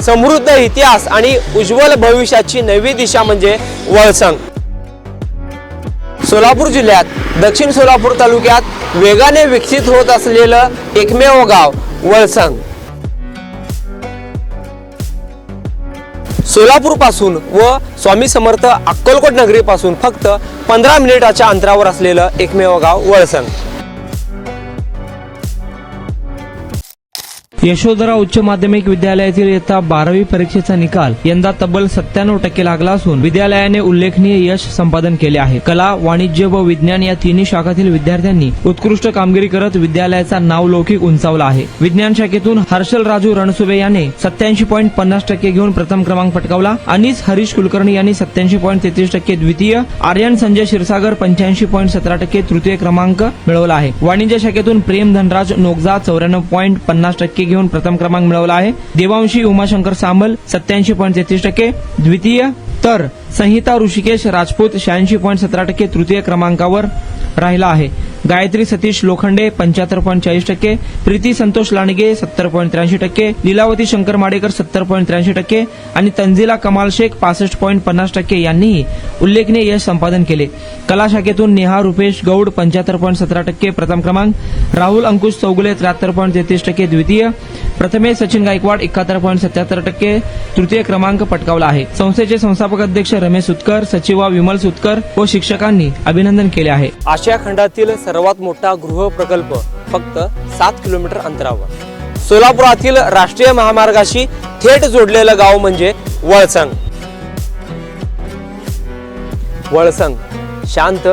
समृद्ध इतिहास आणि उज्ज्वल भविष्याची नवी दिशा म्हणजे वळसंग। सोलापूर जिल्ह्यात दक्षिण सोलापूर तालुक्यात वेगाने विकसित होत असलेलं एकमेव गाव वळसंग। सोलापूर पासून व स्वामी समर्थ अक्कलकोट नगरी पासून फक्त 15 मिनिटाच्या अंतरावर असलेलं एकमेव गाव वळसंग। यशोधरा उच्च माध्यमिक विद्यालयातील इयत्ता 12वी परीक्षेचा निकाल यंदा तब्बल 97% लागला असून विद्यालयाने उल्लेखनीय यश संपादन केले आहे। कला, वाणिज्य व विज्ञान या तिन्ही शाखातील विद्यार्थ्यांनी उत्कृष्ट कामगिरी करत विद्यालयाचा नावलौकिक उंचावला आहे। विज्ञान शाखेतून हर्षल राजू रणसुबे याने 87.50% घेऊन प्रथम क्रमांक पटकावला। अनिस हरीश कुलकर्णी यांनी 87.33% द्वितीय, आर्यन संजय क्षीरसागर 85.17% तृतीय क्रमांक मिळवला आहे। वाणिज्य शाखेतून प्रेम धनराज नोगजा 94.50% घेऊन प्रथम क्रमांक मिळवला आहे। देवांशी उमाशंकर सामल 87.33% द्वितीय, तर संहिता ऋषिकेश राजपूत 86.17% तृतीय क्रमांकावर राहिला आहे। गायत्री सतीश लोखंडे 75.40%, प्रीती संतोष लांडगे 70.83%, लीलावती शंकर माडेकर 70.83% आणि तंजिला कमाल शेख 65.50% यांनीही उल्लेखनीय यश संपादन केले। कला शाखेतून नेहा रुपेश गौड 75.17% प्रथम क्रमांक, राहुल अंकुश चौगुले 73.33% द्वितीय, प्रथमेश सचिन गायकवाड 71.77% तृतीय क्रमांक पटकावला आहे। संस्थेचे संस्थापक अध्यक्ष रमेश सुतकर, सचिवा विमल सुतकर व शिक्षकांनी अभिनंदन केले आहे। आशिया खंडातील सर्वात मोठा गृह प्रकल्प फक्त 7 किलोमीटर अंतरावर। सोलापुरातील राष्ट्रीय महामार्गाशी थेट जोडलेलं गाव म्हणजे वळसंग। वळसंग शांत,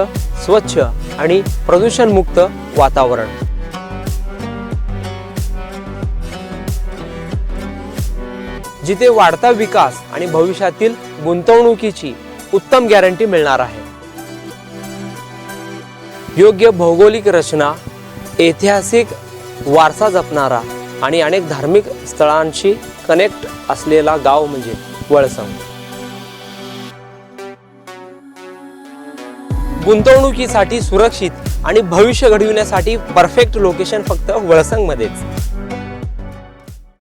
स्वच्छ आणि प्रदूषणमुक्त वातावरण। जिथे वाढता विकास आणि भविष्यातील गुंतवणुकीची उत्तम गॅरंटी मिळणार आहे। योग्य भौगोलिक रचना, ऐतिहासिक वारसा जपणारा आणि अनेक धार्मिक स्थळांशी कनेक्ट असलेला गाव म्हणजे वळसंग। गुंतवणुकीसाठी सुरक्षित आणि भविष्य घडविण्यासाठी परफेक्ट लोकेशन फक्त वळसंग मध्येच।